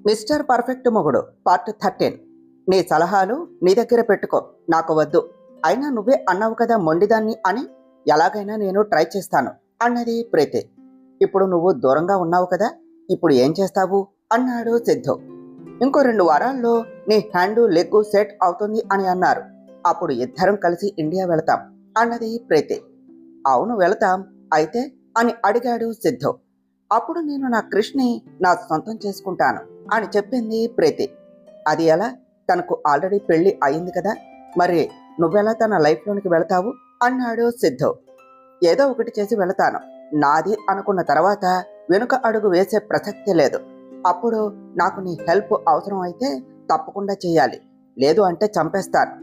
Mister perfect మొగుడు part 13. నీ సలహాలు నీ దగ్గర పెట్టుకో, నాకు వద్దు. అయినా నువ్వే అన్నావు కదా మొండిదాన్ని అని. ఎలాగైనా నేను ట్రై చేస్తాను అన్నది ప్రీతి. ఇప్పుడు నువ్వు దూరంగా ఉన్నావు కదా, ఇప్పుడు ఏం చేస్తావు అన్నాడు సిద్ధు. ఇంకో 2 వారాల్లో నీ హ్యాండు లెగ్గు సెట్ అవుతుంది అని అన్నారు. అప్పుడు ఇద్దరం కలిసి ఇండియా వెళతాం అన్నది ప్రీతి. అవును వెళతాం, అయితే అని అడిగాడు సిద్ధు. అప్పుడు నేను నా కృష్ణని నా సొంతం చేసుకుంటాను అని చెప్పింది ప్రీతి. అది ఎలా? తనకు ఆల్రెడీ పెళ్లి అయింది కదా, మరి నువ్వెలా తన లైఫ్లోనికి వెళతావు అన్నాడు సిద్ధు. ఏదో ఒకటి చేసి వెళతాను. నాది అనుకున్న తర్వాత వెనుక అడుగు వేసే ప్రసక్తి లేదు. అప్పుడు నాకు నీ హెల్ప్ అవసరం అయితే తప్పకుండా చేయాలి, లేదు అంటే చంపేస్తాను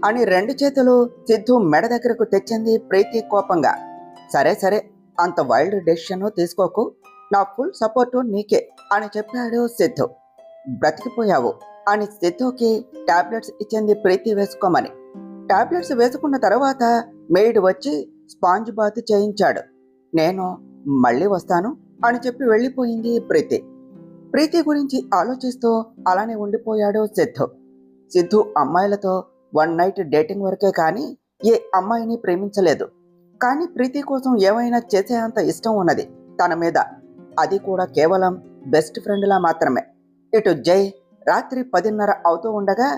అని 2 చేతులు సిద్ధు మెడ దగ్గరకు తెచ్చింది ప్రీతి కోపంగా. సరే సరే, అంత వైల్డ్ డెసిషన్ తీసుకోకు, నా ఫుల్ సపోర్టు నీకే అని చెప్పాడు సిద్ధు. బ్రతికిపోయావు అని సిద్ధుకి టాబ్లెట్స్ ఇచ్చింది ప్రీతి వేసుకోమని. టాబ్లెట్స్ వేసుకున్న తర్వాత మెయిడ్ వచ్చి స్పాంజ్ బాత్ చేయించాడు. నేను మళ్ళీ వస్తాను అని చెప్పి వెళ్ళిపోయింది ప్రీతి. ప్రీతి గురించి ఆలోచిస్తూ అలానే ఉండిపోయాడు సిద్ధు. సిద్ధు అమ్మాయిలతో 1 నైట్ డేటింగ్ వరకే కానీ ఏ అమ్మాయిని ప్రేమించలేదు. కానీ ప్రీతి కోసం ఏమైనా చేసేంత ఇష్టం ఉన్నది తన మీద, అది కూడా కేవలం బెస్ట్ ఫ్రెండ్లా మాత్రమే. ఇటు జై రాత్రి 10:30 అవుతూ ఉండగా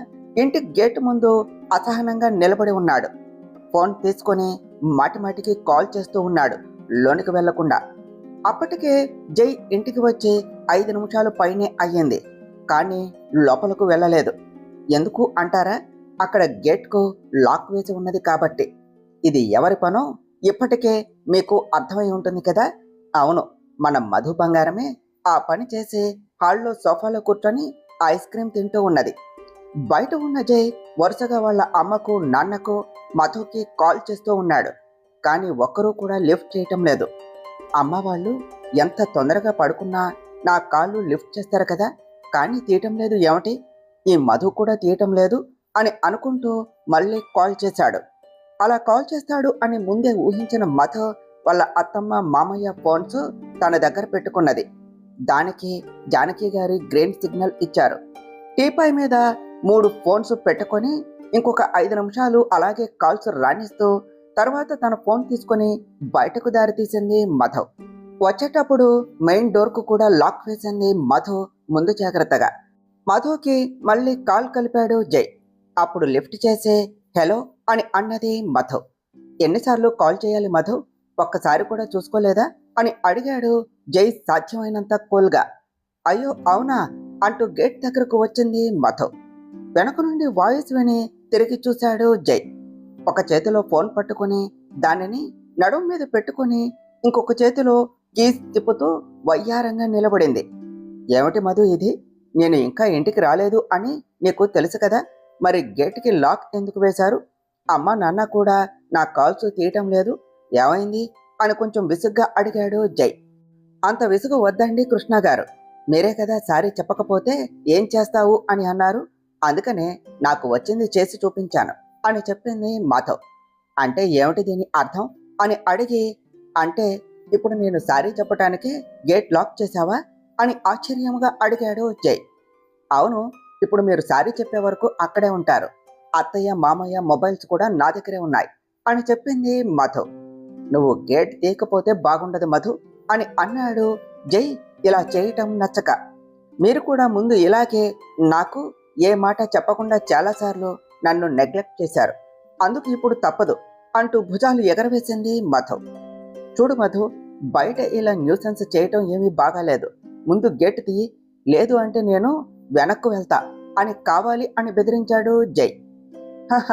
ఇంటి గేట్ ముందు అసహనంగా నిలబడి ఉన్నాడు. ఫోన్ తీసుకొని మాటిమాటికి కాల్ చేస్తూ ఉన్నాడు లోనికి వెళ్లకుండా. అప్పటికే జై ఇంటికి వచ్చి 5 నిమిషాలు పైనే అయ్యింది, కానీ లోపలకు వెళ్ళలేదు. ఎందుకు అంటారా? అక్కడ గేట్కు లాక్ వేసి ఉన్నది కాబట్టి. ఇది ఎవరి పనో ఇప్పటికే మీకు అర్థమై ఉంటుంది కదా. అవును, మన మధు బంగారమే ఆ పని చేసి హాల్లో సోఫాలో కూర్చొని ఐస్ క్రీమ్ తింటూ ఉన్నది. బయట ఉన్న జై వరుసగా వాళ్ళ అమ్మకు నాన్నకు మధుకి కాల్ చేస్తూ ఉన్నాడు, కానీ ఒక్కరూ కూడా లిఫ్ట్ చేయటం లేదు. అమ్మ వాళ్ళు ఎంత తొందరగా పడుకున్నా నా కాళ్ళు లిఫ్ట్ చేస్తారు కదా, కానీ తీయటం లేదు ఏమిటి, ఈ మధు కూడా తీయటం లేదు అని అనుకుంటూ మళ్ళీ కాల్ చేశాడు. అలా కాల్ చేస్తాడు అని ముందే ఊహించిన మధు వాళ్ళ అత్తమ్మ మామయ్య ఫోన్స్ తన దగ్గర పెట్టుకున్నది. దానికి జానకి గారి గ్రీన్ సిగ్నల్ ఇచ్చారు. టీపై మీద 3 ఫోన్స్ పెట్టుకొని ఇంకొక 5 నిమిషాలు అలాగే కాల్స్ రాణిస్తూ తర్వాత తన ఫోన్ తీసుకొని బయటకు దారి తీసింది మధు. వచ్చేటప్పుడు మెయిన్ డోర్కు కూడా లాక్ వేసింది మధు ముందు జాగ్రత్తగా. మధుకి మళ్ళీ కాల్ కలిపాడు జై. అప్పుడు లిఫ్ట్ చేసి హలో అని అన్నది మధు. ఎన్నిసార్లు కాల్ చేయాలి మధు, ఒక్కసారి కూడా చూసుకోలేదా అని అడిగాడు జై సాధ్యమైనంత కూల్గా. అయ్యో అవునా అంటూ గేట్ దగ్గరకు వచ్చింది మధు. వెనక నుండి వాయిస్ విని తిరిగి చూశాడు జై. ఒక చేతిలో ఫోన్ పట్టుకుని దానిని నడుం మీద పెట్టుకుని ఇంకొక చేతిలో కీస్ తిప్పుతూ వయ్యారంగా నిలబడింది. ఏమిటి మధు ఇది, నేను ఇంకా ఇంటికి రాలేదు అని నీకు తెలుసు కదా, మరి గేట్కి లాక్ ఎందుకు వేశారు? అమ్మ నాన్న కూడా నా కాల్స్ తీయటం లేదు, ఏమైంది అని కొంచెం విసుగ్గా అడిగాడు జై. అంత విసుగు వద్దండి కృష్ణ గారు, మీరే కదా సారీ చెప్పకపోతే ఏం చేస్తావు అని అన్నారు, అందుకనే నాకు వచ్చింది చేసి చూపించాను అని చెప్పింది మధు. అంటే ఏమిటి దీని అర్థం అని అడిగి, అంటే ఇప్పుడు నేను సారీ చెప్పటానికి గేట్ లాక్ చేశావా అని ఆశ్చర్యంగా అడిగాడు జై. అవును, ఇప్పుడు మీరు సారీ చెప్పే వరకు అక్కడే ఉంటారు, అత్తయ్య మామయ్య మొబైల్స్ కూడా నా దగ్గరే ఉన్నాయి అని చెప్పింది మధు. నువ్వు గేట్ తీయకపోతే బాగుండదు మధు అని అన్నాడు జై ఇలా చేయటం నచ్చక. మీరు కూడా ముందు ఇలాగే నాకు ఏ మాట చెప్పకుండా చాలాసార్లు నన్ను నెగ్లెక్ట్ చేశారు, అందుకు ఇప్పుడు తప్పదు అంటూ భుజాలు ఎగరవేసింది మధు. చూడు మధు, బయట ఇలా న్యూసెన్స్ చేయటం ఏమీ బాగాలేదు, ముందు గేట్ తీయి, లేదు అంటే నేను వెనక్కు వెళ్తా అని కావాలి అని బెదిరించాడు జై. హహ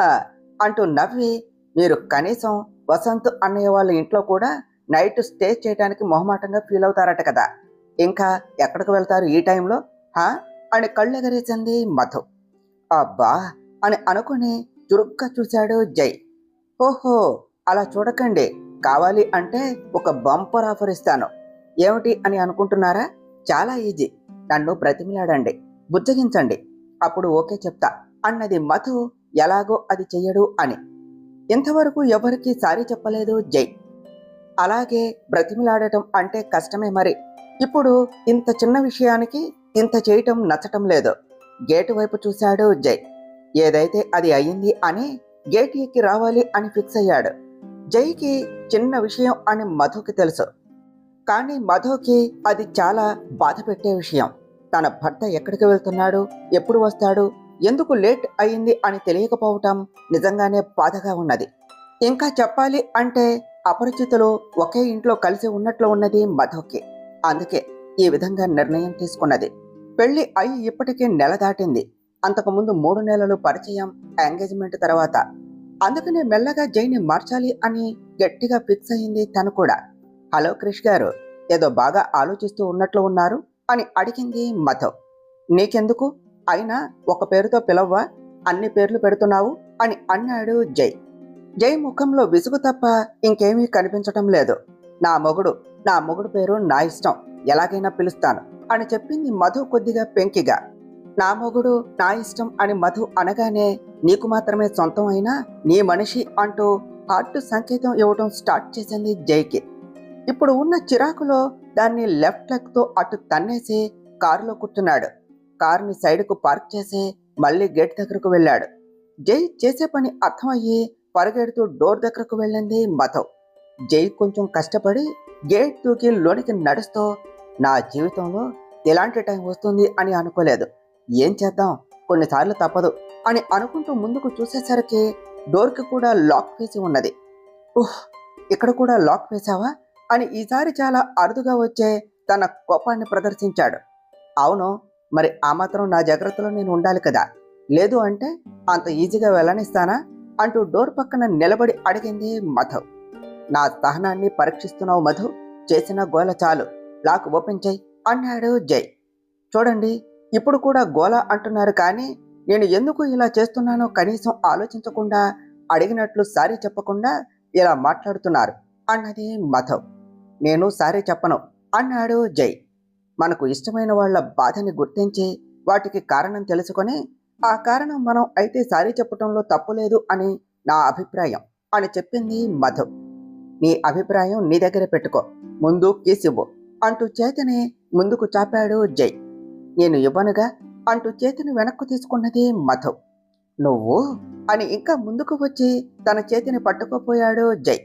అంటూ నవ్వి, మీరు కనీసం వసంత్ అన్నయ్య వాళ్ళ ఇంట్లో కూడా నైట్ స్టే చేయడానికి మొహమాటంగా ఫీల్ అవుతారట కదా, ఇంకా ఎక్కడికి వెళ్తారు ఈ టైంలో హా అని కళ్ళెగరేసింది మధు. అబ్బా అని అనుకుని చురుగ్గా చూశాడు జై. ఓహో అలా చూడకండి, కావాలి అంటే ఒక బంపర్ ఆఫర్ ఇస్తాను. ఏమిటి అని అనుకుంటున్నారా? చాలా ఈజీ, నన్ను బ్రతిమిలాడండి, బుజ్జగించండి, అప్పుడు ఓకే చెప్తా అన్నది మధు. ఎలాగో అది చెయ్యడు అని. ఇంతవరకు ఎవరికి సారీ చెప్పలేదు జై. అలాగే బ్రతిమిలాడటం అంటే కష్టమే మరి. ఇప్పుడు ఇంత చిన్న విషయానికి ఇంత చేయటం నచ్చటం లేదు. గేటు వైపు చూశాడు జై. ఏదైతే అది అయ్యింది అని గేట్ ఎక్కి రావాలి అని ఫిక్స్ అయ్యాడు. జైకి చిన్న విషయం అని మధుకి తెలుసు. కానీ మధుకి అది చాలా బాధ పెట్టే విషయం. తన భర్త ఎక్కడికి వెళ్తున్నాడు, ఎప్పుడు వస్తాడు, ఎందుకు లేట్ అయింది అని తెలియకపోవటం నిజంగానే బాధగా ఉన్నది. ఇంకా చెప్పాలి అంటే అపరిచితులు ఒకే ఇంట్లో కలిసి ఉన్నట్లు ఉన్నది మధుకి. అందుకే ఈ విధంగా నిర్ణయం తీసుకున్నది. పెళ్లి అయి ఇప్పటికే నెల దాటింది. అంతకుముందు 3 నెలలు పరిచయం, ఎంగేజ్మెంట్ తర్వాత. అందుకనే మెల్లగా జైని మార్చాలి అని గట్టిగా ఫిక్స్ అయింది తను కూడా. హలో క్రిష్ గారు, ఏదో బాగా ఆలోచిస్తూ ఉన్నట్లు ఉన్నారు అని అడిగింది మధు. నీకెందుకు, అయినా ఒక పేరుతో పిలవ్వా, అన్ని పేర్లు పెడుతున్నావు అని అన్నాడు జై. జై ముఖంలో విసుగు తప్ప ఇంకేమీ కనిపించటం లేదు. నా మొగుడు పేరు నా ఇష్టం, ఎలాగైనా పిలుస్తాను అని చెప్పింది మధు కొద్దిగా పెంకిగా. నా మొగుడు నా ఇష్టం అని మధు అనగానే నీకు మాత్రమే సొంతం అయినా నీ మనిషి అంటూ హార్ట్ సంకేతం ఇవ్వటం స్టార్ట్ చేసింది జైకి. ఇప్పుడు ఉన్న చిరాకులో దాన్ని లెఫ్ట్ లెగ్ తో అటు తన్నేసి కారులో కూర్చున్నాడు. కారుని సైడ్కు పార్క్ చేసి మళ్ళీ గేట్ దగ్గరకు వెళ్ళాడు. జై చేసే పని అర్థమయ్యి పరిగెడుతూ డోర్ దగ్గరకు వెళ్ళింది మధు. జై కొంచెం కష్టపడి గేట్ దూకి లోనికి నడుస్తూ, నా జీవితంలో ఇలాంటి టైం వస్తుంది అని అనుకోలేదు, ఏం చేద్దాం, కొన్నిసార్లు తప్పదు అని అనుకుంటూ ముందుకు చూసేసరికి డోర్కి కూడా లాక్ వేసి ఉన్నది. ఇక్కడ కూడా లాక్ వేసావా అని ఈసారి చాలా అరుదుగా వచ్చే తన కోపాన్ని ప్రదర్శించాడు. అవును, మరి ఆ మాత్రం నా జాగ్రత్తలో నేను ఉండాలి కదా, లేదు అంటే అంత ఈజీగా వెళ్ళనిస్తానా అంటూ డోర్ పక్కన నిలబడి అడిగింది మధు. నా సహనాన్ని పరీక్షిస్తున్నావు మధు, చేసిన గోల చాలు, లాక్ ఓపెన్ చేయి అన్నాడు జై. చూడండి, ఇప్పుడు కూడా గోల అంటున్నారు, కానీ నేను ఎందుకు ఇలా చేస్తున్నానో కనీసం ఆలోచించకుండా, అడిగినట్లు సారీ చెప్పకుండా ఇలా మాట్లాడుతున్నారు అన్నది మధు. నేను సారీ చెప్పను అన్నాడు జై. మనకు ఇష్టమైన వాళ్ళ బాధని గుర్తించి వాటికి కారణం తెలుసుకొని, ఆ కారణం మనం అయితే సారీ చెప్పటంలో తప్పులేదు అని నా అభిప్రాయం అని చెప్పింది మధు. నీ అభిప్రాయం నీ దగ్గర పెట్టుకో, ముందు కీస్ ఇవ్వు అంటూ చేతిని ముందుకు చాపాడు జై. నేను ఇవ్వనుగా అంటూ చేతిని వెనక్కు తీసుకున్నది మధు. నువ్వు అని ఇంకా ముందుకు వచ్చి తన చేతిని పట్టుకోపోయాడు జై.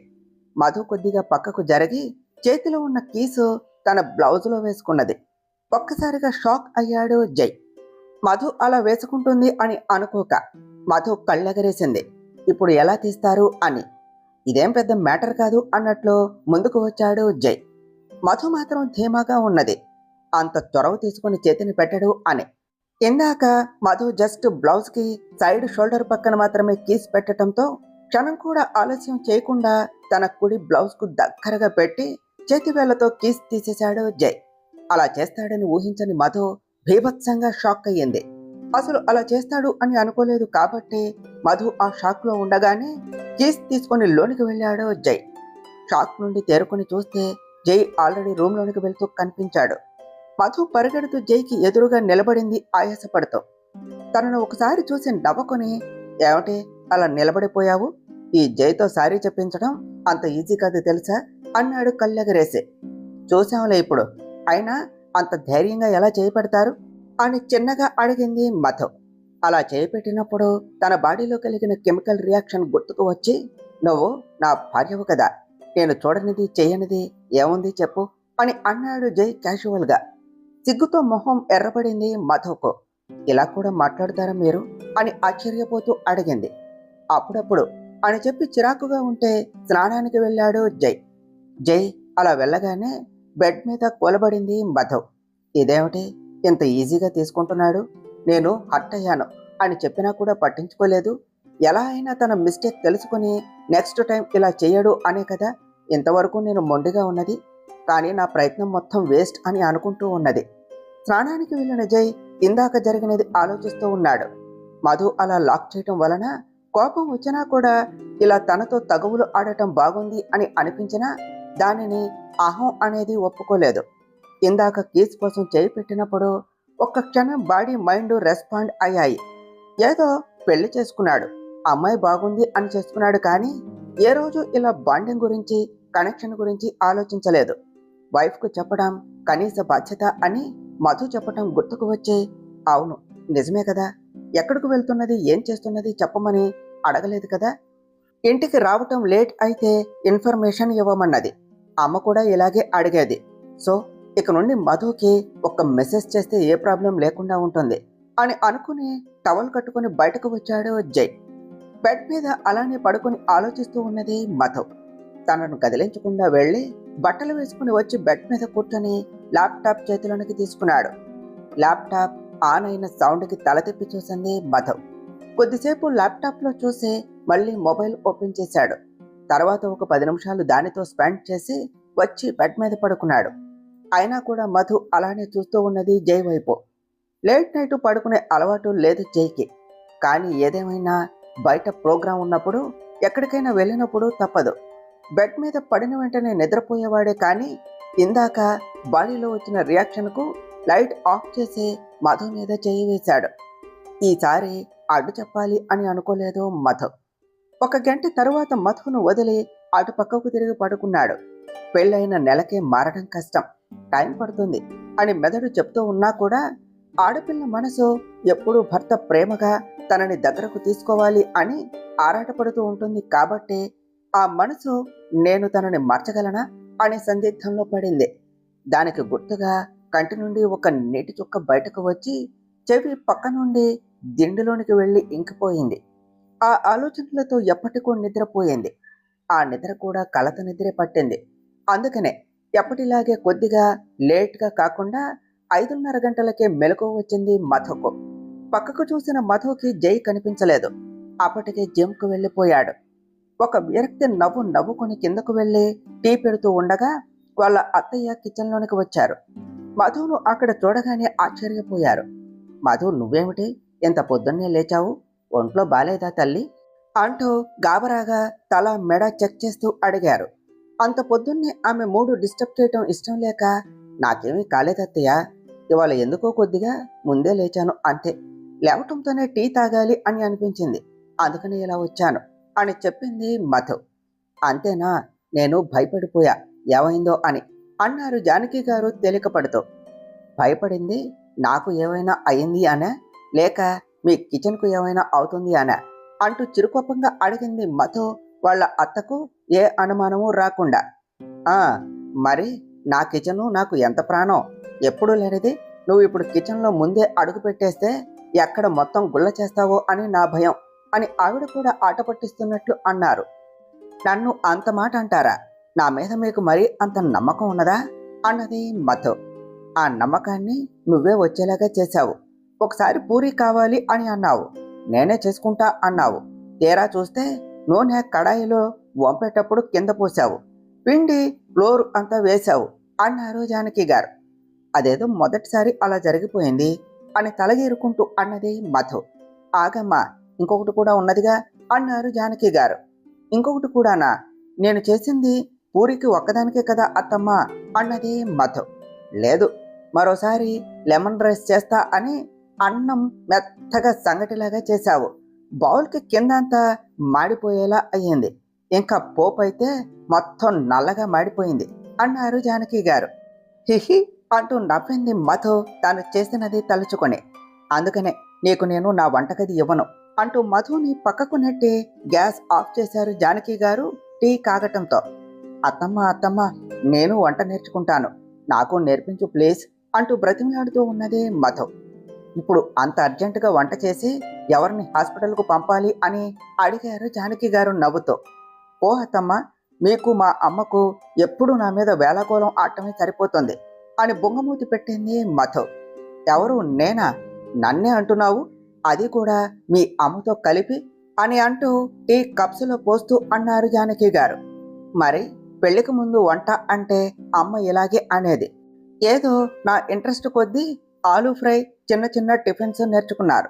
మధు కొద్దిగా పక్కకు జరిగి చేతిలో ఉన్న కీసు తన బ్లౌజులో వేసుకున్నది. ఒక్కసారిగా షాక్ అయ్యాడు జై. మధు అలా వేసుకుంటుంది అని అనుకోక మధు కళ్ళెగరేసింది. ఇప్పుడు ఎలా తీస్తారు అని. ఇదేం పెద్ద మ్యాటర్ కాదు అన్నట్లు ముందుకు వచ్చాడు జై. మధు మాత్రం ధీమాగా ఉన్నది, అంత చొరవ తీసుకుని చేతిని పెట్టడు అని. ఇందాక మధు జస్ట్ బ్లౌజ్ కి సైడ్ షోల్డర్ పక్కన మాత్రమే కీస్ పెట్టడంతో క్షణం కూడా ఆలస్యం చేయకుండా తన కుడి బ్లౌజ్ కు దగ్గరగా పెట్టి చేతివేళ్లతో కీస్ తీసేశాడు జై. అలా చేస్తాడని ఊహించని మధు భీభత్సంగా షాక్ అయ్యింది. అసలు అలా చేస్తాడు అని అనుకోలేదు కాబట్టి మధు ఆ షాక్ లో ఉండగానే కీస్ తీసుకుని లోనికి వెళ్ళాడు జై. షాక్ నుండి తేరుకుని చూస్తే జై ఆల్రెడీ రూమ్ లోనికి వెళ్తూ కనిపించాడు. మధు పరిగెడుతూ జైకి ఎదురుగా నిలబడింది ఆయాసపడుతూ. తనను ఒకసారి చూసి నవ్వుకొని, ఏమిటి అలా నిలబడిపోయావు, ఈ జైతో సారీ చెప్పించడం అంత ఈజీ కాదు తెలుసా అన్నాడు కళ్ళెగరేసి. చూసాంలే ఇప్పుడు, అయినా అంత ధైర్యంగా ఎలా చేపెడతారు అని చిన్నగా అడిగింది మధు. అలా చేపెట్టినప్పుడు తన బాడీలో కలిగిన కెమికల్ రియాక్షన్ గుర్తుకు వచ్చి, నువ్వు నా భార్యవు కదా, నేను చూడనిది చేయనిది ఏముంది చెప్పు అని అన్నాడు జై క్యాజువల్గా. సిగ్గుతో మొహం ఎర్రబడింది మధుకు. ఇలా కూడా మాట్లాడతారా మీరు అని ఆశ్చర్యపోతూ అడిగింది. అప్పుడప్పుడు అని చెప్పి చిరాకుగా ఉంటే స్నానానికి వెళ్ళాడు జై. జై అలా వెళ్ళగానే బెడ్ మీద కూలబడింది మధు. ఇదేమిటి ఇంత ఈజీగా తీసుకుంటున్నాడు, నేను హర్ట్ అయ్యాను అని చెప్పినా కూడా పట్టించుకోలేదు. ఎలా అయినా తన మిస్టేక్ తెలుసుకుని నెక్స్ట్ టైం ఇలా చేయడు అనే కదా ఇంతవరకు నేను మొండిగా ఉన్నది, కానీ నా ప్రయత్నం మొత్తం వేస్ట్ అని అనుకుంటూ ఉన్నది. స్నానానికి వెళ్ళిన జై ఇందాక జరిగినది ఆలోచిస్తూ ఉన్నాడు. మధు అలా లాక్ చేయటం వలన కోపం వచ్చినా కూడా ఇలా తనతో తగువులు ఆడటం బాగుంది అని అనిపించినా దానిని అహం అనేది ఒప్పుకోలేదు. ఇందాక కీస్ కోసం చేయి పెట్టినప్పుడు ఒక్క క్షణం బాడీ మైండ్ రెస్పాండ్ అయ్యాయి. ఏదో పెళ్లి చేసుకున్నాడు, అమ్మాయి బాగుంది అని చేసుకున్నాడు, కానీ ఏ రోజు ఇలా బాండింగ్ గురించి, కనెక్షన్ గురించి ఆలోచించలేదు. వైఫ్కు చెప్పడం కనీస బాధ్యత అని మధు చెప్పటం గుర్తుకు వచ్చి, అవును నిజమే కదా, ఎక్కడికి వెళ్తున్నది, ఏం చేస్తున్నది చెప్పమని అడగలేదు కదా, ఇంటికి రావటం లేట్ అయితే ఇన్ఫర్మేషన్ ఇవ్వమన్నది, అమ్మ కూడా ఇలాగే అడిగేది. సో ఇక నుండి మధుకి ఒక మెసేజ్ చేస్తే ఏ ప్రాబ్లం లేకుండా ఉంటుంది అని అనుకుని టవల్ కట్టుకుని బయటకు వచ్చాడు జై. బెడ్ మీద అలానే పడుకుని ఆలోచిస్తూ ఉన్నది మధు. తనను కదిలించకుండా వెళ్ళి బట్టలు వేసుకుని వచ్చి బెడ్ మీద కూర్చొని ల్యాప్టాప్ చేతిలోనికి తీసుకున్నాడు. ల్యాప్టాప్ ఆన్ అయిన సౌండ్కి తల తిప్పి చూసింది మధు. కొద్దిసేపు ల్యాప్టాప్లో చూసి మళ్ళీ మొబైల్ ఓపెన్ చేశాడు. తర్వాత ఒక 10 నిమిషాలు దానితో స్పెండ్ చేసి వచ్చి బెడ్ మీద పడుకున్నాడు. అయినా కూడా మధు అలానే చూస్తూ ఉన్నది జై వైపు. లేట్ నైట్ పడుకునే అలవాటు లేదు జైకి. కానీ ఏదేమైనా బయట ప్రోగ్రాం ఉన్నప్పుడు, ఎక్కడికైనా వెళ్ళినప్పుడు తప్పదు. బెడ్ మీద పడిన వెంటనే నిద్రపోయేవాడే, కానీ ఇందాక బాడీలో వచ్చిన రియాక్షన్కు లైట్ ఆఫ్ చేసి మధు మీద చేయి వేశాడు. ఈసారి అడ్డు చెప్పాలి అని అనుకోలేదు మధు. 1 గంట తరువాత మధును వదిలి అటు పక్కకు తిరిగి పడుకున్నాడు. పెళ్ళైన నెలకే మారడం కష్టం, టైం పడుతుంది అని మెదడు చెప్తూ ఉన్నా కూడా ఆడపిల్ల మనసు ఎప్పుడూ భర్త ప్రేమగా తనని దగ్గరకు తీసుకోవాలి అని ఆరాటపడుతూ ఉంటుంది. కాబట్టి ఆ మనసు నేను తనని మార్చగలనా అనే సందిగ్ధంలో పడింది. దానికి గుర్తుగా కంటి నుండి ఒక నీటి చుక్క బయటకు వచ్చి చెవి పక్క నుండి దిండులోనికి వెళ్ళి ఇంకిపోయింది. ఆ ఆలోచనలతో ఎప్పటికో నిద్రపోయింది. ఆ నిద్ర కూడా కలత నిద్రే పట్టింది. అందుకనే ఎప్పటిలాగే కొద్దిగా లేట్గా కాకుండా 5:30 గంటలకే మెలకువ వచ్చింది మధుకు. పక్కకు చూసిన మధుకి జై కనిపించలేదు. అప్పటికే జిమ్కు వెళ్ళిపోయాడు. ఒక విరక్తి నవ్వు నవ్వుకొని కిందకు వెళ్ళి టీ పెడుతూ ఉండగా వాళ్ళ అత్తయ్య కిచెన్లోనికి వచ్చారు. మధును అక్కడ చూడగానే ఆశ్చర్యపోయారు. మధు, నువ్వేమిటి ఎంత పొద్దున్నే లేచావు, ఒంట్లో బాలేదా తల్లి అంటూ గాబరాగా తల మెడ చెక్ చేస్తూ అడిగారు. అంత పొద్దున్నే ఆమె మూడు డిస్టర్బ్ చేయటం ఇష్టం లేక, నాకేమీ కాలేదత్తయ్య, ఇవాళ ఎందుకో కొద్దిగా ముందే లేచాను అంతే, లేవటంతోనే టీ తాగాలి అని అనిపించింది, అందుకని ఇలా వచ్చాను అని చెప్పింది మధు. అంతేనా, నేను భయపడిపోయా ఏమైందో అని అన్నారు జానకి గారు తేలికపడుతూ. భయపడింది నాకు ఏమైనా అయింది అనా, లేక మీ కిచెన్కు ఏమైనా అవుతుంది అనా అంటూ చిరుకోపంగా అడిగింది మధు వాళ్ళ అత్తకు ఏ అనుమానము రాకుండా. మరి నా కిచెను నాకు ఎంత ప్రాణం, ఎప్పుడూ లేనిది నువ్వు ఇప్పుడు కిచెన్లో ముందే అడుగు పెట్టేస్తే ఎక్కడ మొత్తం గుళ్ళ చేస్తావో అని నా భయం అని ఆవిడ కూడా ఆట పట్టిస్తున్నట్లు అన్నారు. నన్ను అంత మాట అంటారా, నా మీద మీకు మరీ అంత నమ్మకం ఉన్నదా అన్నది మధు. ఆ నమ్మకాన్ని నువ్వే వచ్చేలాగా చేశావు. ఒకసారి పూరి కావాలి అని అన్నావు, నేనే చేసుకుంటా అన్నావు, తీరా చూస్తే నూనె కడాయిలో వంపేటప్పుడు కింద పోసావు, పిండి ఫ్లోర్ అంతా వేశావు అన్నారు జానకి గారు. అదేదో మొదటిసారి అలా జరిగిపోయింది అని తలగేరుకుంటూ అన్నది మధు. ఆగమ్మా, ఇంకొకటి కూడా ఉన్నదిగా అన్నారు జానకి గారు. ఇంకొకటి కూడానా, నేను చేసింది పూరికి ఒక్కదానికే కదా అత్తమ్మా అన్నది మధు. లేదు, మరోసారి లెమన్ రైస్ చేస్తా అని అన్నం మెత్తగా సంగటిలాగా చేశావు, బౌల్కి కిందంతా మాడిపోయేలా అయ్యింది, ఇంకా పోపు అయితే మొత్తం నల్లగా మాడిపోయింది అన్నారు జానకి గారు. హిహి అంటూ నవ్వింది మధు తాను చేసినది తలుచుకొని. అందుకనే నీకు నేను నా వంటగది ఇవ్వను అంటూ మధుని పక్కకు నెట్టి గ్యాస్ ఆఫ్ చేశారు జానకి గారు టీ కాగటంతో. అత్తమ్మ, నేను వంట నేర్చుకుంటాను, నాకు నేర్పించు ప్లీజ్ అంటూ బ్రతిమలాడుతూ ఉన్నదే మధు. ఇప్పుడు అంత అర్జెంటుగా వంట చేసి ఎవరిని హాస్పిటల్కు పంపాలి అని అడిగారు జానకి గారు నవ్వుతూ. ఓ అత్తమ్మ, మీకు మా అమ్మకు ఎప్పుడు నా మీద వేళాకోళం ఆడటమే సరిపోతుంది అని బొంగమూతి పెట్టింది మధు. ఎవరు, నేనా? నన్నే అంటున్నావు, అది కూడా మీ అమ్మతో కలిపి అని అంటూ టీ కప్స్లో పోస్తూ అన్నారు జానకి గారు. మరి పెళ్లికి ముందు వంట అంటే అమ్మ ఇలాగే అనేది. ఏదో నా ఇంట్రెస్ట్ కొద్దీ ఆలూ ఫ్రై, చిన్న చిన్న టిఫిన్స్ నేర్చుకున్నారు.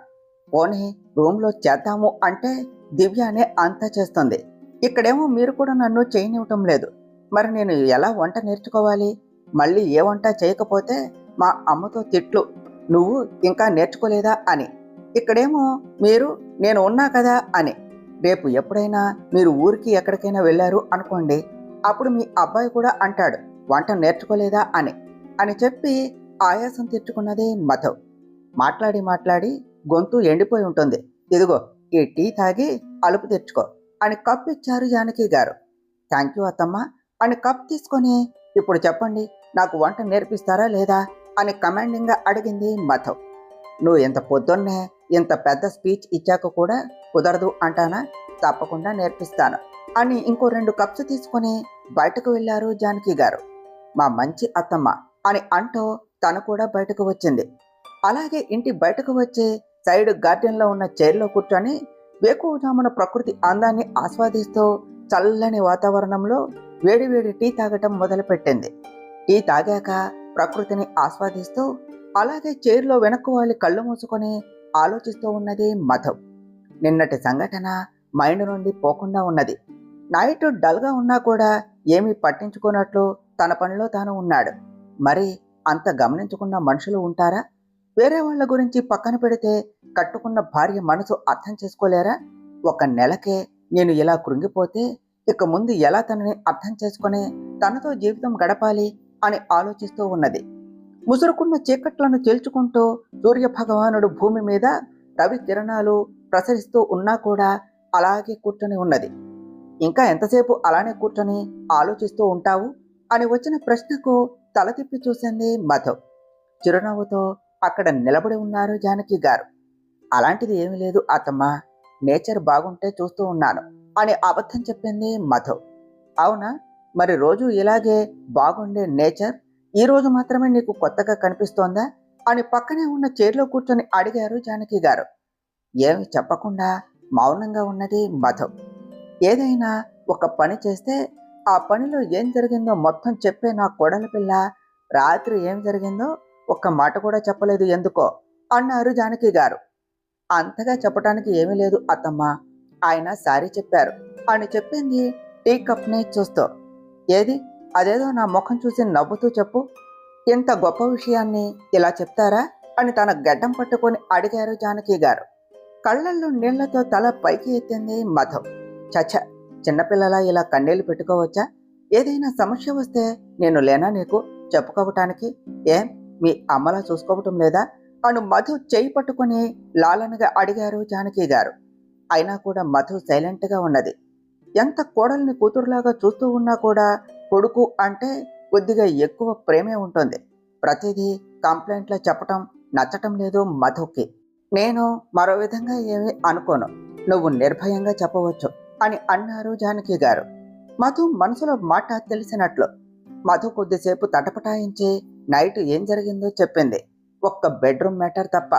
పోనీ రూమ్లో చేద్దాము అంటే దివ్యానే అంతా చేస్తుంది. ఇక్కడేమో మీరు కూడా నన్ను చేయనివ్వటం లేదు. మరి నేను ఎలా వంట నేర్చుకోవాలి? మళ్ళీ ఏ వంట చేయకపోతే మా అమ్మతో తిట్లు, నువ్వు ఇంకా నేర్చుకోలేదా అని. ఇక్కడేమో మీరు నేను ఉన్నా కదా అని. రేపు ఎప్పుడైనా మీరు ఊరికి ఎక్కడికైనా వెళ్ళారు అనుకోండి, అప్పుడు మీ అబ్బాయి కూడా అంటాడు వంట నేర్చుకోలేదా అని చెప్పి ఆయాసం తెచ్చుకున్నదే మధు. మాట్లాడి మాట్లాడి గొంతు ఎండిపోయి ఉంటుంది. ఇదిగో ఈ టీ తాగి అలుపు తెచ్చుకో అని కప్ ఇచ్చారు జానకి గారు. థ్యాంక్ యూ అత్తమ్మ అని కప్ తీసుకొని, ఇప్పుడు చెప్పండి, నాకు వంట నేర్పిస్తారా లేదా అని కమాండింగ్గా అడిగింది మధు. నువ్వు ఇంత పొద్దున్నే ఇంత పెద్ద స్పీచ్ ఇచ్చాక కూడా కుదరదు అంటానా? తప్పకుండా నేర్పిస్తాను అని ఇంకో 2 కప్స్ తీసుకొని బయటకు వెళ్ళారు జానకి గారు. మా మంచి అత్తమ్మ అని అంటూ తను కూడా బయటకు వచ్చింది. అలాగే ఇంటి బయటకు వచ్చి సైడ్ గార్డెన్లో ఉన్న చైర్లో కూర్చొని వేకువజామున ప్రకృతి అందాన్ని ఆస్వాదిస్తూ చల్లని వాతావరణంలో వేడివేడి టీ తాగటం మొదలుపెట్టింది. టీ తాగాక ప్రకృతిని ఆస్వాదిస్తూ అలాగే చైర్లో వెనక్కు వాళ్ళి కళ్ళు మూసుకొని ఆలోచిస్తూ ఉన్నది మధు. నిన్నటి సంఘటన మైండ్ నుండి పోకుండా ఉన్నది. నైట్ డల్గా ఉన్నా కూడా ఏమీ పట్టించుకున్నట్లు తన పనిలో తాను ఉన్నాడు. మరి అంత గమనించుకున్న మనుషులు ఉంటారా? వేరే వాళ్ళ గురించి పక్కన పెడితే కట్టుకున్న భార్య మనసు అర్థం చేసుకోలేరా? 1 నెలకే నేను ఇలా కృంగిపోతే ఇక ముందు ఎలా తనని అర్థం చేసుకుని తనతో జీవితం గడపాలి అని ఆలోచిస్తూ ఉన్నది. ముసురుకున్న చీకట్లను చీల్చుకుంటూ సూర్యభగవానుడు భూమి మీద రవి కిరణాలు ప్రసరిస్తూ ఉన్నా కూడా అలాగే కూర్చొని ఉన్నది. ఇంకా ఎంతసేపు అలానే కూర్చొని ఆలోచిస్తూ ఉంటావు అని వచ్చిన ప్రశ్నకు తల తిప్పి చూసింది మధు. చిరునవ్వుతో అక్కడ నిలబడి ఉన్నారు జానకి గారు. అలాంటిది ఏమీ లేదు అత్తమ్మ, నేచర్ బాగుంటే చూస్తూ ఉన్నాను అని అబద్ధం చెప్పింది మధు. అవునా? మరి రోజు ఇలాగే బాగుండే నేచర్ ఈ రోజు మాత్రమే నీకు కొత్తగా కనిపిస్తోందా అని పక్కనే ఉన్న చైర్లో కూర్చొని అడిగారు జానకి గారు. ఏమి చెప్పకుండా మౌనంగా ఉన్నది మధు. ఏదైనా ఒక పని చేస్తే ఆ పనిలో ఏం జరిగిందో మొత్తం చెప్పే నా కోడలి పిల్ల రాత్రి ఏం జరిగిందో ఒక్క మాట కూడా చెప్పలేదు ఎందుకో అన్నారు జానకి గారు. అంతగా చెప్పడానికి ఏమీ లేదు అత్తమ్మ, ఆయన సారీ చెప్పారు అని చెప్పింది టీ కప్ని చూస్తూ. ఏది అదేదో నా ముఖం చూసి నవ్వుతూ చెప్పు, ఇంత గొప్ప విషయాన్ని ఇలా చెప్తారా అని తన గడ్డం పట్టుకొని అడిగారు జానకి గారు. కళ్ళల్లో నీళ్లతో తల పైకి ఎత్తింది మధు. చచ్చ, చిన్నపిల్లలా ఇలా కన్నీళ్లు పెట్టుకోవచ్చా? ఏదైనా సమస్య వస్తే నేను లేనా నీకు చెప్పుకోవటానికి? ఏం మీ అమ్మలా చూసుకోవటం లేదా అను మధు చేయి పట్టుకొని లాలనగా అడిగారు జానకి గారు. అయినా కూడా మధు సైలెంట్గా ఉన్నది. ఎంత కోడల్ని కూతురులాగా చూస్తూ ఉన్నా కూడా కొడుకు అంటే కొద్దిగా ఎక్కువ ప్రేమే ఉంటుంది. ప్రతిదీ కంప్లైంట్లో చెప్పటం నచ్చటం లేదు మధుకి. నేను మరో విధంగా ఏమీ అనుకోను, నువ్వు నిర్భయంగా చెప్పవచ్చు అని అన్నారు జానకి గారు. మధు మనసులో మాట తెలిసినట్లు. మధు కొద్దిసేపు తటపటాయించి నైట్ ఏం జరిగిందో చెప్పింది. ఒక్క బెడ్రూమ్ మ్యాటర్ తప్ప.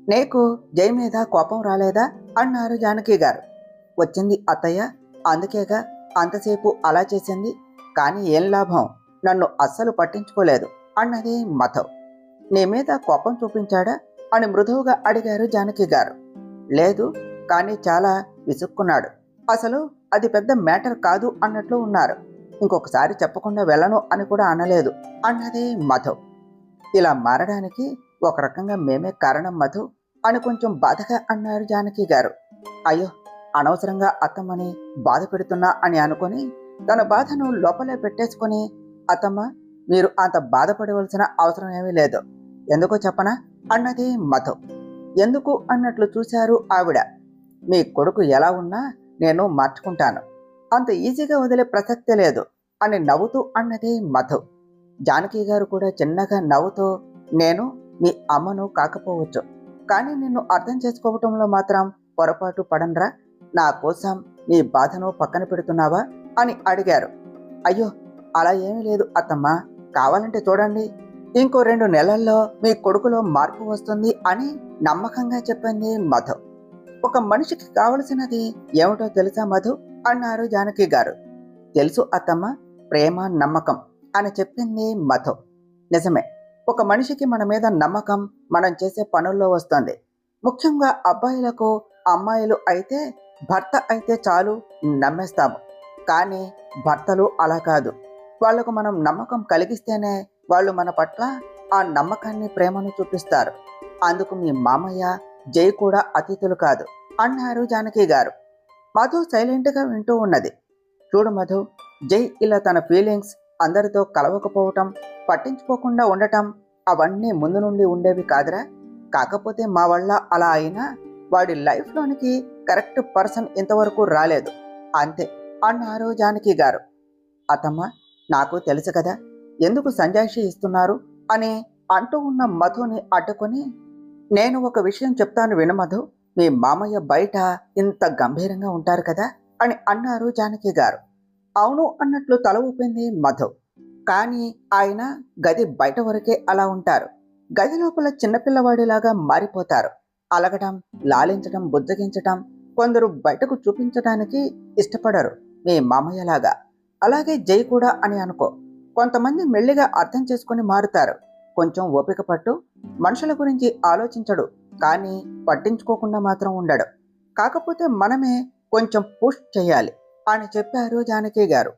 నీకు జై మీద కోపం రాలేదా అన్నారు జానకి గారు. వచ్చింది అత్తయ్య, అందుకేగా అంతసేపు అలా చేసింది. కానీ ఏం లాభం, నన్ను అస్సలు పట్టించుకోలేదు అన్నది మధు. నీ మీద కోపం చూపించాడా అని మృదువుగా అడిగారు జానకి గారు. లేదు, కానీ చాలా విసుక్కున్నాడు. అసలు అది పెద్ద మ్యాటర్ కాదు అన్నట్లు ఉన్నారు. ఇంకొకసారి చెప్పకుండా వెళ్ళను అని కూడా అనలేదు అన్నది మధు. ఇలా మారడానికి ఒక రకంగా మేమే కారణం మధు అని కొంచెం బాధగా అన్నారు జానకి గారు. అయ్యో, అనవసరంగా అత్తమ్మని బాధ పెడుతున్నా అని అనుకొని తన బాధను లోపలే పెట్టేసుకొని, అత్తమ్మ మీరు అంత బాధపడవలసిన అవసరం ఏమీ లేదు, ఎందుకో చెప్పనా అన్నది మధు. ఎందుకు అన్నట్లు చూశారు ఆవిడ. మీ కొడుకు ఎలా ఉన్నా నేను మార్చుకుంటాను, అంత ఈజీగా వదిలే ప్రసక్తే లేదు అని నవ్వుతూ అన్నది మధు. జానకి గారు కూడా చిన్నగా నవ్వుతూ, నేను మీ అమ్మను కాకపోవచ్చు, కానీ నిన్ను అర్థం చేసుకోవటంలో మాత్రం పొరపాటు పడనరా? నా కోసం నీ బాధను పక్కన పెడుతున్నావా అని అడిగారు. అయ్యో, అలా ఏమీ లేదు అత్తమ్మ, కావాలంటే చూడండి, ఇంకో 2 నెలల్లో మీ కొడుకులో మార్పు వస్తుంది అని నమ్మకంగా చెప్పింది మధు. ఒక మనిషికి కావలసినది ఏమిటో తెలుసా మధు అన్నారు జానకి గారు. తెలుసు అత్తమ్మ, ప్రేమ, నమ్మకం అని చెప్పింది మధు. నిజమే, ఒక మనిషికి మన మీద నమ్మకం మనం చేసే పనుల్లో వస్తుంది. ముఖ్యంగా అబ్బాయిలకు, అమ్మాయిలు అయితే భర్త అయితే చాలు నమ్మేస్తాము. కానీ భర్తలు అలా కాదు. వాళ్లకు మనం నమ్మకం కలిగిస్తేనే వాళ్ళు మన పట్ల ఆ నమ్మకాన్ని, ప్రేమను చూపిస్తారు. అందుకు మీ మామయ్య, జై కూడా అతిథులు కాదు అన్నారు జానకి గారు. మధు సైలెంట్గా వింటూ ఉన్నది. చూడు మధు, జై ఇలా తన ఫీలింగ్స్ అందరితో కలవకపోవటం, పట్టించుకోకుండా ఉండటం అవన్నీ ముందు నుండి ఉండేవి కాదురా. కాకపోతే మా వల్ల అలా అయినా వాడి లైఫ్లోనికి కరెక్ట్ పర్సన్ ఇంతవరకు రాలేదు అంతే అన్నారు జానకి గారు. అతమ్మ, నాకు తెలుసు కదా ఎందుకు సంజాయిషి ఇస్తున్నారు అని అంటూ ఉన్న మధుని అడ్డుకొని, నేను ఒక విషయం చెప్తాను విను మధు. మీ మామయ్య బయట ఇంత గంభీరంగా ఉంటారు కదా అని అన్నారు జానకి గారు. అవును అన్నట్లు తల ఊపింది మధు. కానీ ఆయన గది బయట వరకే అలా ఉంటారు. గది లోపల చిన్నపిల్లవాడిలాగా మారిపోతారు. అలగటం, లాలించటం, బుజ్జగించటం కొందరు బయటకు చూపించడానికి ఇష్టపడరు మీ మామయ్యలాగా. అలాగే జై కూడా అని అనుకో. కొంతమంది మెల్లిగా అర్థం చేసుకుని మారుతారు. కొంచెం ఓపిక పట్టు. మనుషుల గురించి ఆలోచించడు, కానీ పట్టించుకోకుండా మాత్రం ఉండడు. కాకపోతే మనమే కొంచెం పుష్ చేయాలి అని చెప్పారు జానకి గారు.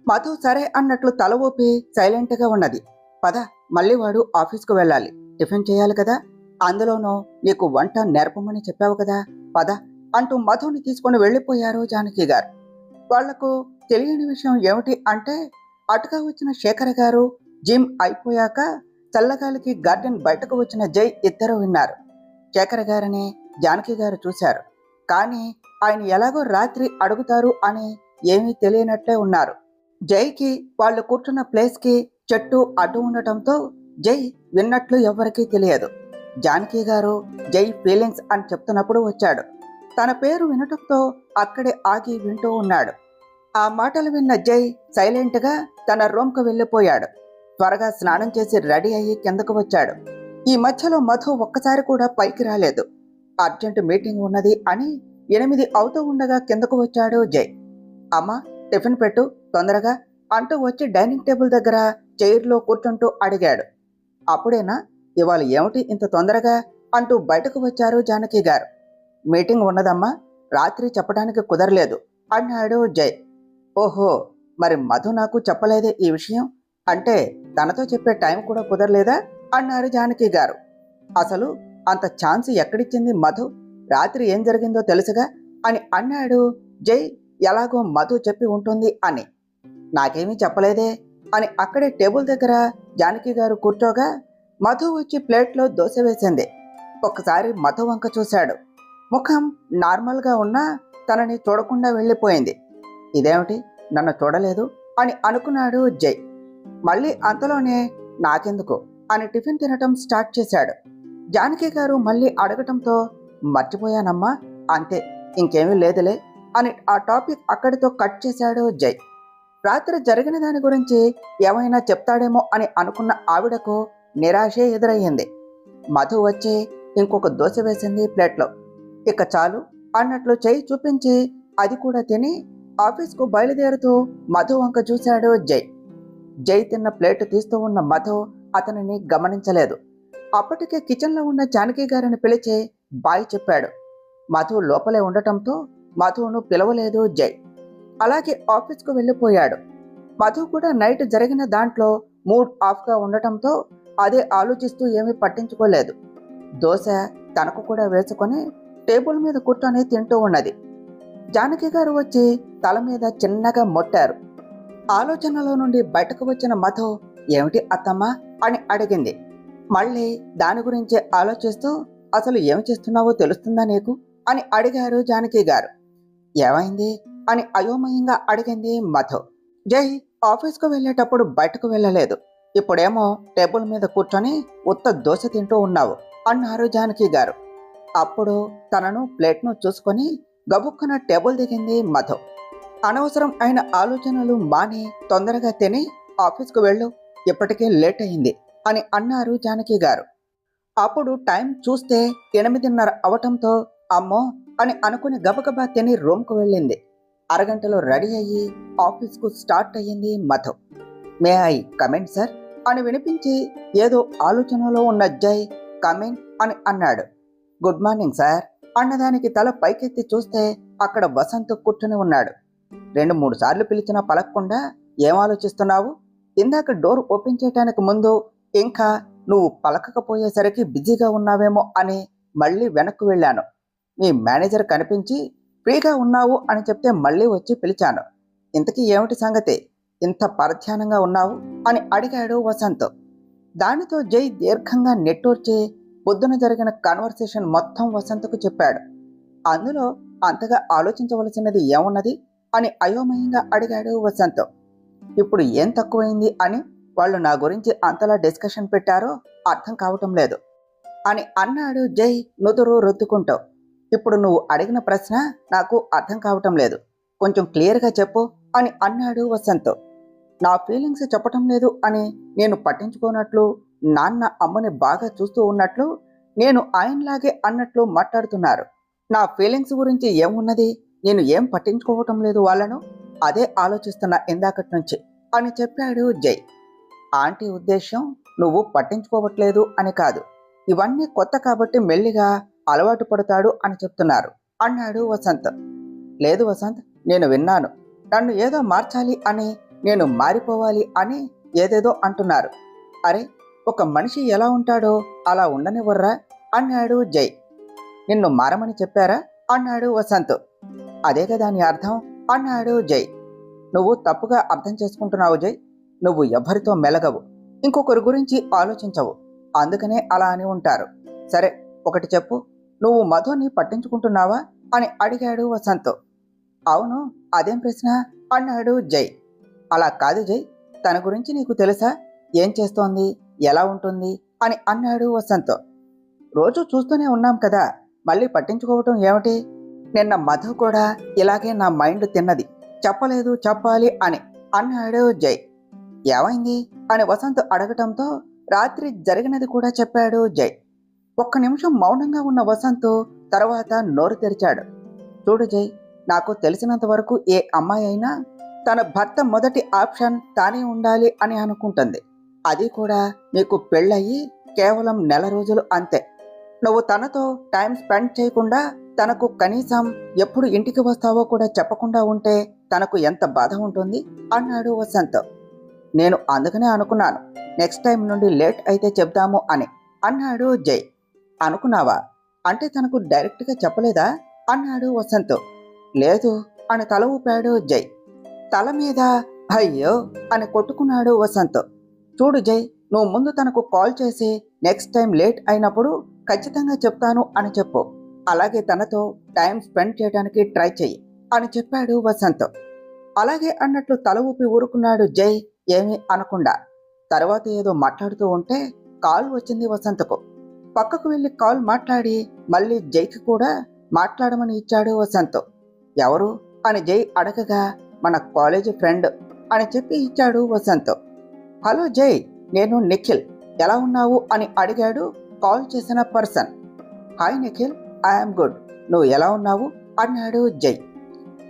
మధు సరే అన్నట్లు తల ఊపి సైలెంట్గా ఉన్నది. పద, మళ్ళీ వాడు ఆఫీస్కు వెళ్ళాలి, టిఫిన్ చేయాలి కదా, అందులోనూ నీకు వంట నేర్పమని చెప్పావు కదా, పద అంటూ మధుని తీసుకొని వెళ్ళిపోయారు జానకి గారు. వాళ్లకు తెలియని విషయం ఏమిటి అంటే, అటుగా వచ్చిన శేఖర్ గారు జిమ్ అయిపోయాక చల్లగాలికి గార్డెన్ బయటకు వచ్చిన జై ఇద్దరు విన్నారు. శేఖర్ గారిని జానకి గారు చూశారు, కానీ ఆయన ఎలాగో రాత్రి అడుగుతారు అని ఏమీ తెలియనట్లే ఉన్నారు. జైకి వాళ్ళు కూర్చున్న ప్లేస్కి చెట్టు అడ్డు ఉండటంతో జై విన్నట్లు ఎవ్వరికీ తెలియదు. జానకి గారు జై ఫీలింగ్స్ అని చెప్తున్నప్పుడు వచ్చాడు. తన పేరు వినటంతో అక్కడే ఆగి వింటూ ఉన్నాడు. ఆ మాటలు విన్న జై సైలెంట్గా తన రూమ్కు వెళ్ళిపోయాడు. త్వరగా స్నానం చేసి రెడీ అయ్యి కిందకు వచ్చాడు. ఈ మధ్యలో మధు ఒక్కసారి కూడా పైకి రాలేదు. అర్జెంట్ మీటింగ్ ఉన్నది అని 8 అవుతూ ఉండగా కిందకు వచ్చాడు జై. అమ్మ, టిఫిన్ పెట్టు తొందరగా అంటూ వచ్చి డైనింగ్ టేబుల్ దగ్గర చైర్లో కూర్చుంటూ అడిగాడు. అప్పుడేనా, ఇవాళ ఏమిటి ఇంత తొందరగా అంటూ బయటకు వచ్చారు జానకి గారు. మీటింగ్ ఉన్నదమ్మా, రాత్రి చెప్పడానికి కుదరలేదు అన్నాడు జై. ఓహో, మరి మధు నాకు చెప్పలేదే ఈ విషయం, అంటే తనతో చెప్పే టైం కూడా కుదరలేదా అన్నారు జానకి గారు. అసలు అంత ఛాన్స్ ఎక్కడిచ్చింది మధు, రాత్రి ఏం జరిగిందో తెలుసుగా అని అన్నాడు జై. ఎలాగో మధు చెప్పి ఉంటుంది అని. నాకేమీ చెప్పలేదే అని అక్కడే టేబుల్ దగ్గర జానకి గారు కూర్చోగా మధు వచ్చి ప్లేట్లో దోశ వేసింది. ఒక్కసారి మధు వంక చూశాడు. ముఖం నార్మల్గా ఉన్నా తనని చూడకుండా వెళ్ళిపోయింది. ఇదేమిటి, నన్ను చూడలేదు అని అనుకున్నాడు జై. మళ్ళీ అంతలోనే నాకెందుకు అని టిఫిన్ తినటం స్టార్ట్ చేశాడు. జానకి గారు మళ్ళీ అడగటంతో మర్చిపోయానమ్మా, అంతే, ఇంకేమీ లేదులే అని ఆ టాపిక్ అక్కడితో కట్ చేశాడు జై. రాత్రి జరిగిన దాని గురించి ఏమైనా చెప్తాడేమో అని అనుకున్న ఆవిడకు నిరాశే ఎదురయ్యింది. మధు వచ్చి ఇంకొక దోశ వేసింది ప్లేట్లో. ఇక చాలు అన్నట్లు చేయి చూపించి అది కూడా తిని ఆఫీస్కు బయలుదేరుతూ మధు వంక చూశాడు జై. జై తిన్న ప్లేటు తీస్తూ ఉన్న మధు అతనిని గమనించలేదు. అప్పటికే కిచెన్లో ఉన్న జానకి గారిని పిలిచి బాయ్ చెప్పాడు. మధు లోపలే ఉండటంతో మధును పిలవలేదు జై. అలాగే ఆఫీస్కు వెళ్ళిపోయాడు. మధు కూడా నైట్ జరిగిన దాంట్లో మూడ్ ఆఫ్గా ఉండటంతో అదే ఆలోచిస్తూ ఏమీ పట్టించుకోలేదు. దోశ తనకు కూడా వేసుకొని టేబుల్ మీద కూర్చొని తింటూ ఉన్నది. జానకి గారు వచ్చి తల మీద చిన్నగా మొట్టారు. ఆలోచనలో నుండి బయటకు వచ్చిన మధు, ఏమిటి అత్తమ్మా అని అడిగింది. మళ్ళీ దాని గురించే ఆలోచిస్తూ, అసలు ఏమి చేస్తున్నావో తెలుస్తుందా నీకు అని అడిగారు జానకి గారు. ఏమైంది అని అయోమయంగా అడిగింది మధు. జై ఆఫీస్కు వెళ్ళేటప్పుడు బయటకు వెళ్ళలేదు, ఇప్పుడేమో టేబుల్ మీద కూర్చొని ఉత్త దోశ తింటూ ఉన్నావు అన్నారు జానకి గారు. అప్పుడు తనను ప్లేట్ను చూసుకొని గబుక్కున టేబుల్ దిగింది మధు. అనవసరం అయిన ఆలోచనలు మాని తొందరగా తిని ఆఫీస్కు వెళ్ళు, ఇప్పటికే లేట్ అయింది అని అన్నారు జానకి గారు. అప్పుడు టైం చూస్తే 8:30 అవటంతో అమ్మో అని అనుకుని గబగబా తిని రూమ్కు వెళ్ళింది. అరగంటలో రెడీ అయ్యి ఆఫీస్కు స్టార్ట్ అయ్యింది Madhu. May I comment sir అని వినిపించి ఏదో ఆలోచనలో ఉన్న జై కమెంట్ అని అన్నాడు. గుడ్ మార్నింగ్ సార్ అన్నదానికి తల పైకెత్తి చూస్తే అక్కడ వసంత్ కూర్చుని ఉన్నాడు. 2-3 సార్లు పిలిచినా పలకకుండా ఏం ఆలోచిస్తున్నావు? ఇందాక డోర్ ఓపెన్ చేయడానికి ముందు ఇంకా నువ్వు పలకకపోయేసరికి బిజీగా ఉన్నావేమో అని మళ్ళీ వెనక్కు వెళ్ళాను. మీ మేనేజర్ కనిపించి ఫ్రీగా ఉన్నావు అని చెప్తే మళ్ళీ వచ్చి పిలిచాను. ఇంతకీ ఏమిటి సంగతి, ఇంత పరధ్యానంగా ఉన్నావు అని అడిగాడు వసంత్. దానితో జై దీర్ఘంగా నెట్టూర్చి పొద్దున జరిగిన కన్వర్సేషన్ మొత్తం వసంత్కు చెప్పాడు. అందులో అంతగా ఆలోచించవలసినది ఏమున్నది అని అయోమయంగా అడిగాడు వసంత్. ఇప్పుడు ఏం తక్కువైంది అని వాళ్ళు నా గురించి అంతలా డిస్కషన్ పెట్టారో అర్థం కావటం లేదు అని అన్నాడు జై నుదురు రుద్దుకుంటూ. ఇప్పుడు నువ్వు అడిగిన ప్రశ్న నాకు అర్థం కావటం లేదు, కొంచెం క్లియర్గా చెప్పు అని అన్నాడు వసంత్. నా ఫీలింగ్స్ చెప్పటం లేదు అని నేను పట్టించుకోనట్లు, నాన్న అమ్మని బాగా చూస్తూ ఉన్నట్లు, నేను ఆయనలాగే అన్నట్లు మాట్లాడుతున్నారు. నా ఫీలింగ్స్ గురించి ఏమున్నది, నేను ఏం పట్టించుకోవటం లేదు వాళ్ళను, అదే ఆలోచిస్తున్నా ఇందాకటి నుంచి అని చెప్పాడు జై. ఆంటీ ఉద్దేశం నువ్వు పట్టించుకోవట్లేదు అని కాదు, ఇవన్నీ కొత్త కాబట్టి మెల్లిగా అలవాటు పడతాడు అని చెప్తున్నారు అన్నాడు వసంత్. లేదు వసంత్, నేను విన్నాను, నన్ను ఏదో మార్చాలి అని, నేను మారిపోవాలి అని ఏదేదో అంటున్నారు. అరే, ఒక మనిషి ఎలా ఉంటాడో అలా ఉండనివ్వర్రా అన్నాడు జై. నిన్ను మారమని చెప్పారా అన్నాడు వసంత్. అదేగా దాని అర్థం అన్నాడు జై. నువ్వు తప్పుగా అర్థం చేసుకుంటున్నావు జై, నువ్వు ఎవరితో మెలగవు, ఇంకొకరి గురించి ఆలోచించవు, అందుకనే అలా అని ఉంటారు. సరే ఒకటి చెప్పు, నువ్వు మధుని పట్టించుకుంటున్నావా అని అడిగాడు వసంత్. అవును, అదేం ప్రశ్న అన్నాడు జై. అలా కాదు జై, తన గురించి నీకు తెలుసా, ఏం చేస్తోంది, ఎలా ఉంటుంది అని అన్నాడు వసంత్. రోజు చూస్తూనే ఉన్నాం కదా, మళ్ళీ పట్టించుకోవటం ఏమిటి? నిన్న మధు కూడా ఇలాగే నా మైండ్ తిన్నది, చెప్పలేదు చెప్పాలి అని అన్నాడు జై. ఏమైంది అని వసంత్ అడగటంతో రాత్రి జరిగినది కూడా చెప్పాడు జై. ఒక్క నిమిషం మౌనంగా ఉన్న వసంత్ తర్వాత నోరు తెరిచాడు. చూడు జై, నాకు తెలిసినంత వరకు ఏ అమ్మాయి అయినా తన భర్త మొదటి ఆప్షన్ తానే ఉండాలి అని అనుకుంటుంది. అది కూడా నీకు పెళ్ళయి కేవలం నెల రోజులు అంతే. నువ్వు తనతో టైం స్పెండ్ చేయకుండా, తనకు కనీసం ఎప్పుడు ఇంటికి వస్తావో కూడా చెప్పకుండా ఉంటే తనకు ఎంత బాధ ఉంటుంది అన్నాడు వసంత్. నేను అందుకనే అనుకున్నాను, నెక్స్ట్ టైం నుండి లేట్ అయితే చెప్దాము అని అన్నాడు జై. అనుకున్నావా అంటే తనకు డైరెక్ట్గా చెప్పలేదా అన్నాడు వసంత్. లేదు అని తల ఊపాడు జై. తల మీద అయ్యో అని కొట్టుకున్నాడు వసంత్. చూడు జై, నువ్వు ముందు తనకు కాల్ చేసి నెక్స్ట్ టైం లేట్ అయినప్పుడు ఖచ్చితంగా చెప్తాను అని చెప్పు, అలాగే తనతో టైం స్పెండ్ చేయడానికి ట్రై చెయ్యి అని చెప్పాడు వసంత్. అలాగే అన్నట్లు తల ఊపి ఊరుకున్నాడు జై ఏమీ అనకుండా. తర్వాత ఏదో మాట్లాడుతూ ఉంటే కాల్ వచ్చింది వసంత్కు. పక్కకు వెళ్ళి కాల్ మాట్లాడి మళ్ళీ జైకి కూడా మాట్లాడమని ఇచ్చాడు వసంత్. ఎవరు అని జై అడగగా మన కాలేజీ ఫ్రెండ్ అని చెప్పి ఇచ్చాడు వసంత్. హలో జై, నేను నిఖిల్, ఎలా ఉన్నావు అని అడిగాడు కాల్ చేసిన person. Hi Nikhil, I'm good, నువ్వు ఎలా ఉన్నావు అన్నాడు జై.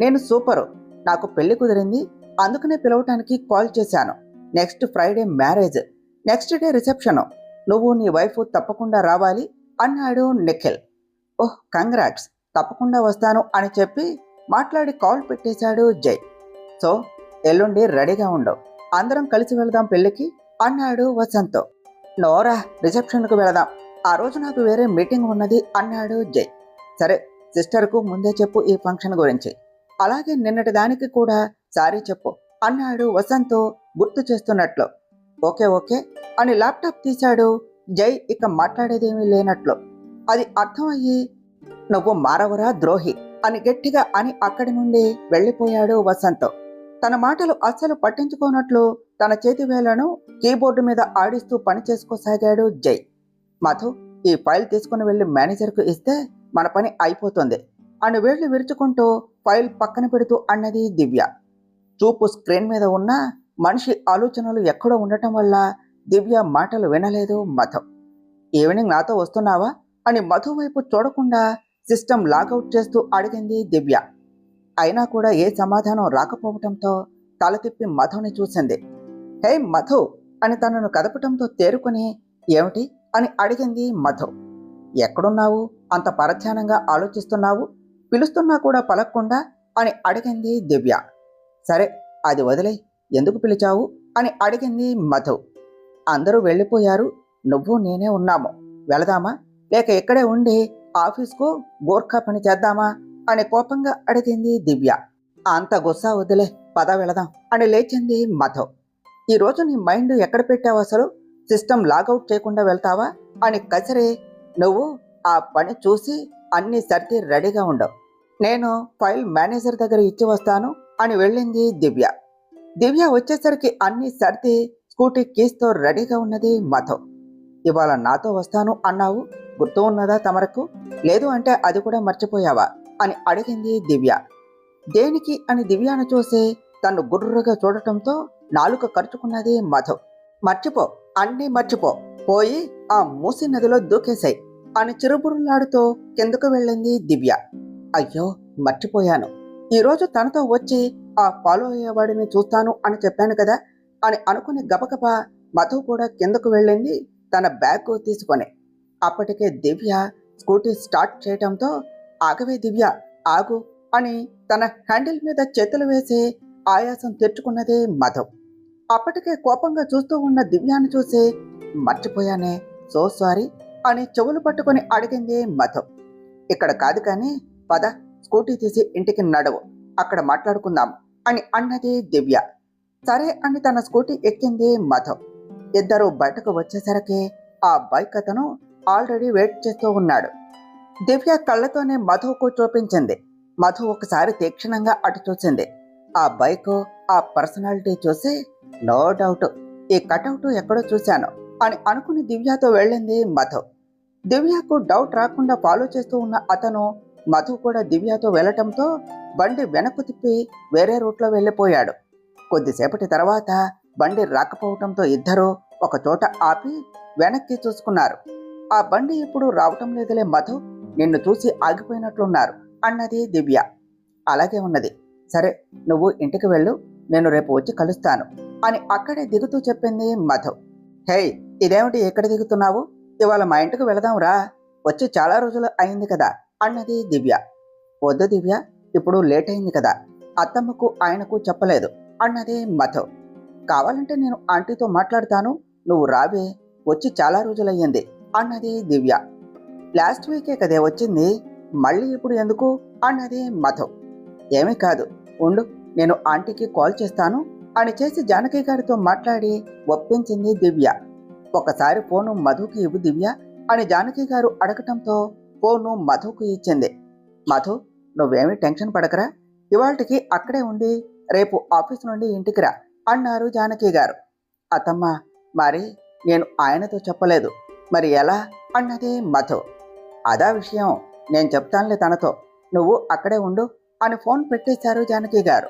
నేను సూపరు, నాకు పెళ్లి కుదిరింది, అందుకనే పిలవటానికి కాల్ చేశాను. Next Friday marriage, next day reception, నువ్వు నీ వైఫ్ తప్పకుండా రావాలి అన్నాడు నిఖిల్. ఓహ్ కంగ్రాట్స్, తప్పకుండా వస్తాను అని చెప్పి మాట్లాడి కాల్ పెట్టేశాడు జై. సో ఎల్లుండి రెడీగా ఉండవు, అందరం కలిసి వెళదాం పెళ్ళికి అన్నాడు వసంత్. నోరా, రిసెప్షన్కు వెళదాం, ఆ రోజు నాకు వేరే మీటింగ్ ఉన్నది అన్నాడు జై. సరే, సిస్టర్కు ముందే చెప్పు ఈ ఫంక్షన్ గురించి, అలాగే నిన్నటి దానికి కూడా సారీ చెప్పు అన్నాడు వసంత్ గుర్తు చేస్తున్నట్లు. ఓకే ఓకే అని ల్యాప్టాప్ తీశాడు జై, ఇక మాట్లాడేదేమీ లేనట్లు. అది అర్థమయ్యి నువ్వు మారవరా ద్రోహి అని గట్టిగా అని అక్కడి నుండి వెళ్ళిపోయాడు వసంత్. తన మాటలు అస్సలు పట్టించుకోనట్లు తన చేతి వేళ్లను కీబోర్డు మీద ఆడిస్తూ పని చేసుకోసాగాడు జై. మధు, ఈ ఫైల్ తీసుకుని వెళ్ళి మేనేజర్కు ఇస్తే మన పని అయిపోతుంది అని వేళ్లు విరుచుకుంటూ ఫైల్ పక్కన పెడుతూ అన్నది దివ్య. చూపు స్క్రీన్ మీద ఉన్న మనిషి ఆలోచనలు ఎక్కడో ఉండటం వల్ల దివ్య మాటలు వినలేదు మధు. ఈవినింగ్ నాతో వస్తున్నావా అని మధు వైపు చూడకుండా సిస్టమ్ లాగౌట్ చేస్తూ అడిగింది దివ్య. అయినా కూడా ఏ సమాధానం రాకపోవటంతో తల తిప్పి మధుని చూసింది. హే మధు అని తనను కదపటంతో తేరుకుని ఏమిటి అని అడిగింది మధు. ఎక్కడున్నావు, అంత పరధ్యానంగా ఆలోచిస్తున్నావు, పిలుస్తున్నా కూడా పలక్కుండా అని అడిగింది దివ్య. సరే అది వదిలే, ఎందుకు పిలిచావు అని అడిగింది మధు. అందరూ వెళ్ళిపోయారు, నువ్వు నేనే ఉన్నాము, వెళదామా లేక ఇక్కడే ఉండి ఆఫీస్కు గోర్ఖా పని చేద్దామా అని కోపంగా అడిగింది దివ్య. అంత గుస్సా వదిలే, పద వెళదాం అని లేచింది మధు. ఈరోజు నీ మైండ్ ఎక్కడ పెట్టావు అసలు? సిస్టమ్ లాగౌట్ చేయకుండా వెళ్తావా అని కసిరి, నువ్వు ఆ పని చూసి అన్ని సర్ది రెడీగా ఉండవు, నేను ఫైల్ మేనేజర్ దగ్గర ఇచ్చి వస్తాను అని వెళ్ళింది దివ్య. దివ్య వచ్చేసరికి అన్ని సర్ది స్కూటీ కీస్తో రెడీగా ఉన్నది మధు. ఇవాళ నాతో వస్తాను అన్నావు, గుర్తు ఉన్నదా తమరకు? లేదు అంటే అది కూడా మర్చిపోయావా అని అడిగింది దివ్య. దేనికి అని దివ్యను చూసి తను గుర్రుగా చూడటంతో నాలుక ఖర్చుకున్నది మధు. మర్చిపో, అన్నీ మర్చిపో, పోయి ఆ మూసి నదిలో దూకేశాయి అని చిరుబురులాడుతూ కిందకు వెళ్ళింది దివ్య. అయ్యో మర్చిపోయాను, ఈరోజు తనతో వచ్చి ఆ ఫాలో అయ్యేవాడిని చూస్తాను అని చెప్పాను కదా అని అనుకుని గబగబా మధు కూడా కిందకు వెళ్ళింది తన బ్యాగ్ తీసుకొని. అప్పటికే దివ్య స్కూటీ స్టార్ట్ చేయటంతో, ఆగవే దివ్య, ఆగు అని తన హ్యాండిల్ మీద చేతులు వేసి ఆయాసం తెచ్చుకున్నది మధు. అప్పటికే కోపంగా చూస్తూ ఉన్న దివ్యాను చూసి, మర్చిపోయానే, సో సారీ అని చెవులు పట్టుకొని అడిగింది మధు. ఇక్కడ కాదు కానీ పద, స్కూటీ తీసి ఇంటికి నడవు, అక్కడ మాట్లాడుకుందాం అని అన్నది దివ్య. సరే అని తన స్కూటీ ఎక్కింది మధు. ఇద్దరు బయటకు వచ్చేసరికి ఆ బైక్ అతను ఆల్రెడీ వెయిట్ చేస్తూ ఉన్నాడు. దివ్య కళ్ళతోనే మధుకు చూపించింది. మధు ఒకసారి తీక్షణంగా అటు చూసింది. ఆ బైక్, ఆ పర్సనాలిటీ చూసి, నో డౌట్ ఈ కటౌట్ ఎక్కడో చూశాను అని అనుకుని దివ్యతో వెళ్ళింది మధు. దివ్యకు డౌట్ రాకుండా ఫాలో చేస్తూ ఉన్న అతను మధు కూడా దివ్యతో వెళ్ళటంతో బండి వెనక్కు తిప్పి వేరే రూట్లో వెళ్ళిపోయాడు. కొద్దిసేపటి తర్వాత బండి రాకపోవటంతో ఇద్దరూ ఒక చోట ఆపి వెనక్కి చూసుకున్నారు. ఆ బండి ఇప్పుడు రావటం లేదులే మధు, నిన్ను చూసి ఆగిపోయినట్లున్నారు అన్నది దివ్య. అలాగే ఉన్నది, సరే నువ్వు ఇంటికి వెళ్ళు, నేను రేపు వచ్చి కలుస్తాను అని అక్కడే దిగుతూ చెప్పింది మధు. హేయ్, ఇదేమిటి ఎక్కడ దిగుతున్నావు? ఇవాళ మా ఇంటికి వెళదాం రా, వచ్చి చాలా రోజులు అయింది కదా అన్నది దివ్య. వద్దు దివ్య, ఇప్పుడు లేట్ అయింది కదా, అత్తమ్మకు ఆయనకు చెప్పలేదు అన్నది మధు. కావాలంటే నేను ఆంటీతో మాట్లాడతాను, నువ్వు రావే, వచ్చి చాలా రోజులయ్యింది అన్నది దివ్య. లాస్ట్ వీకే కదే వచ్చింది, మళ్ళీ ఇప్పుడు ఎందుకు అన్నది మధు. ఏమీ కాదు, ఉండు, నేను ఆంటీకి కాల్ చేస్తాను అని చేసి జానకి గారితో మాట్లాడి ఒప్పించింది దివ్య. ఒకసారి ఫోను మధుకి ఇవ్వు దివ్య అని జానకి గారు అడగటంతో ఫోను మధుకు ఇచ్చింది. మధు, నువ్వేమీ టెన్షన్ పడకరా, ఇవాళకి అక్కడే ఉండి రేపు ఆఫీస్ నుండి ఇంటికి రా అన్నారు జానకి గారు. అత్తమ్మ, మరి నేను ఆయనతో చెప్పలేదు, మరి ఎలా అన్నది మధు. అదా విషయం, నేను చెప్తానులే తనతో, నువ్వు అక్కడే ఉండు అని ఫోన్ పెట్టేశారు జానకి గారు.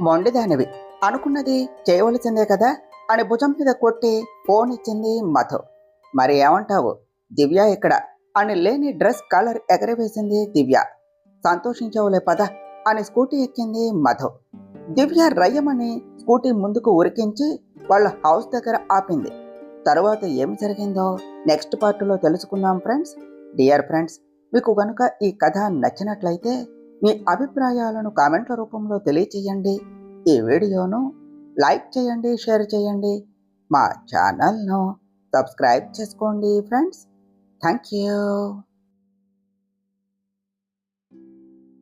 మొండిదానివి, అనుకున్నది చేయవలసిందే కదా అని భుజం మీద కొట్టి ఫోన్ ఇచ్చింది మధు. మరి ఏమంటావు, దివ్య ఇక్కడ అని లేని డ్రెస్ కలర్ ఎగరవేసింది దివ్య. సంతోషించవులే పద అని స్కూటీ ఎక్కింది మధు. దివ్య రయ్యమని స్కూటీ ముందుకు ఉరికించి వాళ్ళ హౌస్ దగ్గర ఆపింది. తరువాత ఏం జరిగిందో నెక్స్ట్ పార్ట్లో తెలుసుకుందాం ఫ్రెండ్స్. డియర్ ఫ్రెండ్స్, మీకు కనుక ఈ కథ నచ్చినట్లయితే మీ అభిప్రాయాలను కామెంట్ల రూపంలో తెలియచేయండి. ఈ వీడియోను లైక్ చేయండి, షేర్ చేయండి, మా ఛానల్ను సబ్స్క్రైబ్ చేసుకోండి ఫ్రెండ్స్. Thank you.